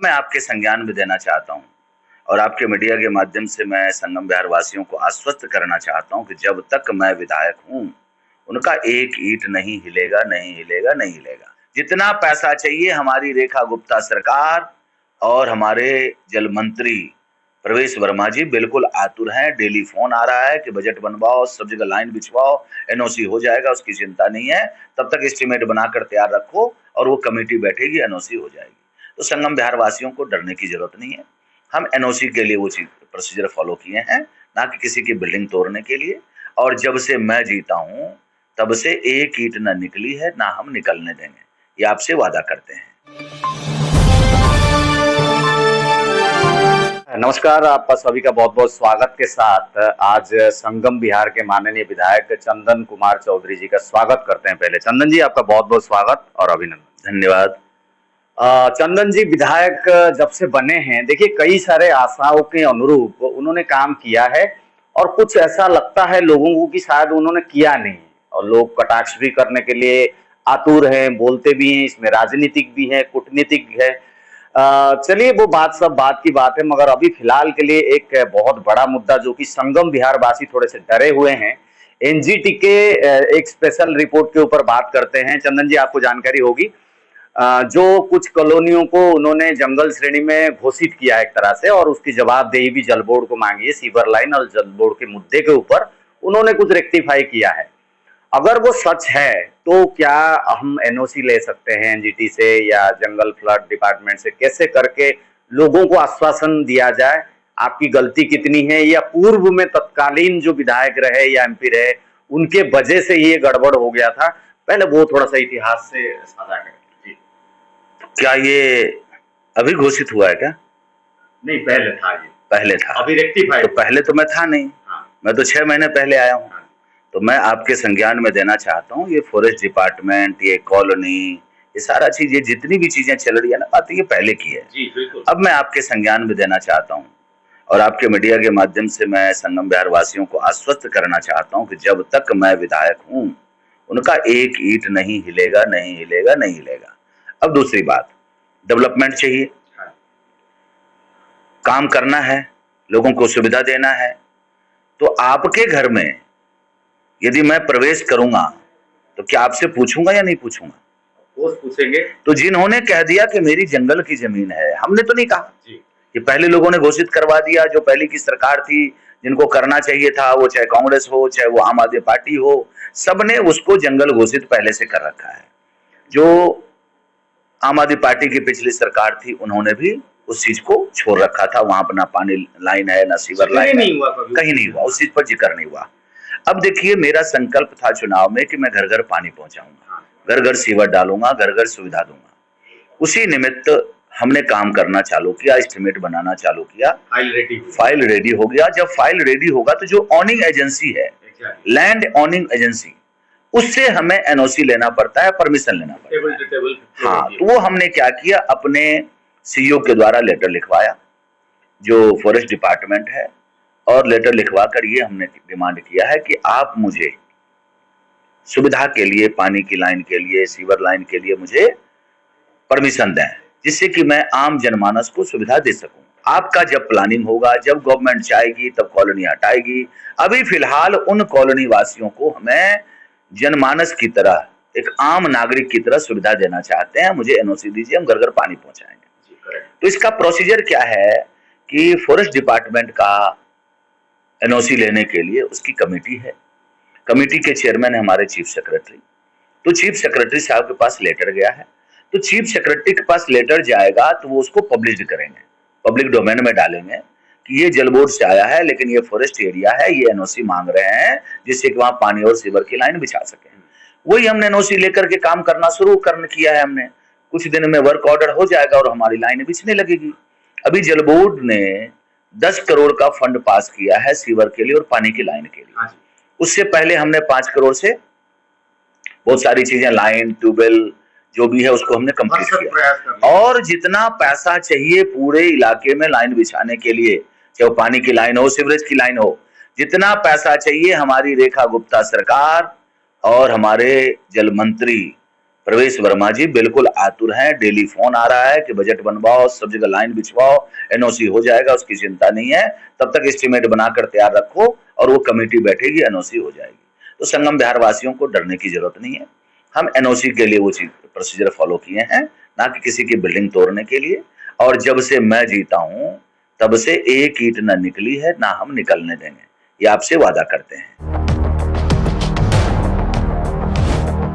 मैं आपके संज्ञान में देना चाहता हूँ और आपके मीडिया के माध्यम से मैं संगम बिहार वासियों को आश्वस्त करना चाहता हूँ कि जब तक मैं विधायक हूँ, उनका एक ईंट नहीं हिलेगा, नहीं हिलेगा, नहीं हिलेगा। जितना पैसा चाहिए हमारी रेखा गुप्ता सरकार और हमारे जल मंत्री प्रवेश वर्मा जी बिल्कुल आतुर हैं। डेली फोन आ रहा है कि बजट बनवाओ, सब जगह लाइन बिछवाओ, एनओसी हो जाएगा, उसकी चिंता नहीं है। तब तक एस्टीमेट बनाकर तैयार रखो और वो कमेटी बैठेगी, एनओसी हो जाएगी। तो संगम बिहार वासियों को डरने की जरूरत नहीं है। हम एनओसी के लिए वो चीज प्रोसीजर फॉलो किए हैं, ना कि किसी की बिल्डिंग तोड़ने के लिए। और जब से मैं जीता हूं तब से एक ईंट न निकली है, ना हम निकलने देंगे, ये आपसे वादा करते हैं। नमस्कार, आपका सभी का बहुत बहुत स्वागत के साथ आज संगम बिहार के माननीय विधायक चंदन कुमार चौधरी जी का स्वागत करते हैं। पहले चंदन जी, आपका बहुत बहुत स्वागत और अभिनंदन। धन्यवाद। चंदन जी विधायक जब से बने हैं, देखिए कई सारे आशाओं के अनुरूप उन्होंने काम किया है और कुछ ऐसा लगता है लोगों को कि शायद उन्होंने किया नहीं, और लोग कटाक्ष भी करने के लिए आतुर हैं, बोलते भी हैं, इसमें राजनीतिक भी है, कूटनीतिक है। चलिए वो बात सब बात की बात है, मगर अभी फिलहाल के लिए एक बहुत बड़ा मुद्दा जो कि संगम बिहार वासी थोड़े से डरे हुए हैं, एनजीटी के एक स्पेशल रिपोर्ट के ऊपर बात करते हैं। चंदन जी, आपको जानकारी होगी जो कुछ कॉलोनियों को उन्होंने जंगल श्रेणी में घोषित किया है एक तरह से, और उसकी जवाबदेही भी जल बोर्ड को मांगी है। सीवर लाइन और जल बोर्ड के मुद्दे के ऊपर उन्होंने कुछ रेक्टिफाई किया है। अगर वो सच है तो क्या हम एनओसी ले सकते हैं एनजीटी से या जंगल फ्लड डिपार्टमेंट से? कैसे करके लोगों को आश्वासन दिया जाए आपकी गलती कितनी है, या पूर्व में तत्कालीन जो विधायक रहे या एमपी रहे उनके वजह से ये गड़बड़ हो गया था? पहले वो थोड़ा सा इतिहास से साझा करें जी। क्या ये अभी घोषित हुआ है क्या? नहीं, पहले था, ये पहले था। अभी रेक्टिफाई। तो पहले तो मैं था नहीं। हाँ। मैं तो 6 महीने पहले आया हूँ। हाँ। तो मैं आपके संज्ञान में देना चाहता हूँ, ये फॉरेस्ट डिपार्टमेंट, ये कॉलोनी, ये सारा चीज, ये जितनी भी चीजें चल रही है ना, बात ये पहले की है जी, बिल्कुल। अब मैं आपके संज्ञान में देना चाहता हूँ और आपके मीडिया के माध्यम से मैं संगम बिहार वासियों को आश्वस्त करना चाहता हूँ कि जब तक मैं विधायक हूँ, उनका एक ईंट नहीं हिलेगा, नहीं हिलेगा, नहीं हिलेगा। अब दूसरी बात, डेवलपमेंट चाहिए, काम करना है, लोगों को सुविधा देना है। तो आपके घर में यदि मैं प्रवेश करूंगा तो क्या आपसे पूछूंगा या नहीं पूछूंगा? पूछेंगे। तो जिन्होंने कह दिया कि मेरी जंगल की जमीन है, हमने तो नहीं कहा जी। कि पहले लोगों ने घोषित करवा दिया, जो पहले की सरकार थी, जिनको करना चाहिए था, वो चाहे कांग्रेस हो चाहे वो आम आदमी पार्टी हो, सबने उसको जंगल घोषित पहले से कर रखा है। जो आम आदमी पार्टी की पिछली सरकार थी उन्होंने भी उस चीज को छोड़ रखा था। वहां पर ना पानी लाइन है, ना सीवर लाइन है, कहीं नहीं हुआ, उस चीज पर जिक्र नहीं हुआ। अब देखिए, मेरा संकल्प था चुनाव में कि मैं घर घर पानी पहुंचाऊंगा, घर घर सीवर डालूंगा, घर घर सुविधा दूंगा। उसी निमित्त हमने काम करना चालू किया, एस्टिमेट बनाना चालू किया, फाइल रेडी हो गया। जब फाइल रेडी होगा तो जो ऑनिंग एजेंसी है, लैंड ऑनिंग एजेंसी, उससे हमें एनओसी लेना पड़ता है, परमिशन लेना पड़ता है। हाँ, तो वो हमने क्या किया, अपने सीईओ के द्वारा लेटर लिखवाया जो फॉरेस्ट डिपार्टमेंट है, और लेटर लिखवा कर ये हमने डिमांड किया है कि आप मुझे सुविधा के लिए, पानी की लाइन के लिए, सीवर लाइन के लिए मुझे परमिशन दें, जिससे कि मैं आम जनमानस को सुविधा दे सकूं। आपका जब प्लानिंग होगा, जब गवर्नमेंट चाहेगी, तब कॉलोनी हटाएगी। अभी फिलहाल उन कॉलोनी वासियों को हमें जनमानस की तरह, एक आम नागरिक की तरह सुविधा देना चाहते हैं। मुझे एनओसी दीजिए, हम घर घर पानी पहुंचाएंगे। तो इसका प्रोसीजर क्या है कि फॉरेस्ट डिपार्टमेंट का एनओसी लेने के लिए उसकी कमेटी है, कमेटी के चेयरमैन है हमारे चीफ सेक्रेटरी। तो चीफ सेक्रेटरी साहब के पास लेटर गया है, तो चीफ सेक्रेटरी के पास लेटर जाएगा तो वो उसको पब्लिश करेंगे, पब्लिक डोमेन में डालेंगे कि ये जल बोर्ड से आया है, लेकिन ये फॉरेस्ट एरिया है, ये एनओसी मांग रहे हैं जिससे कि वहां पानी और सीवर की लाइन बिछा सके। वही हमने एनओसी लेकर के काम करना शुरू किया है हमने। कुछ दिन में वर्क ऑर्डर हो जाएगा और हमारी लाइन बिछने लगेगी। अभी जल बोर्ड ने 10 करोड़ का फंड पास किया है सीवर के लिए और पानी की लाइन के लिए। उससे पहले हमने 5 करोड़ से बहुत सारी चीजें, लाइन, ट्यूबवेल जो भी है, उसको हमने कंप्लीट किया। और जितना पैसा चाहिए पूरे इलाके में लाइन बिछाने के लिए, चाहे वो पानी की लाइन हो, सीवरेज की लाइन हो, जितना पैसा चाहिए हमारी रेखा गुप्ता सरकार और हमारे जल मंत्री प्रवेश वर्मा जी बिल्कुल आतुर हैं, डेली फोन आ रहा है कि बजट बनवाओ, सब जगह लाइन बिछवाओ, एनओसी हो जाएगा, उसकी चिंता नहीं है, तब तक एस्टीमेट बनाकर तैयार रखो और वो कमेटी बैठेगी, एनओसी हो जाएगी। तो संगम बिहार वासियों को डरने की जरूरत नहीं है। हम एनओसी के लिए वो चीज प्रोसीजर फॉलो किए हैं, ना कि किसी की बिल्डिंग तोड़ने के लिए। और जब से मैं जीता हूं तब से एक ईंट न निकली है, ना हम निकलने देंगे, ये आपसे वादा करते हैं।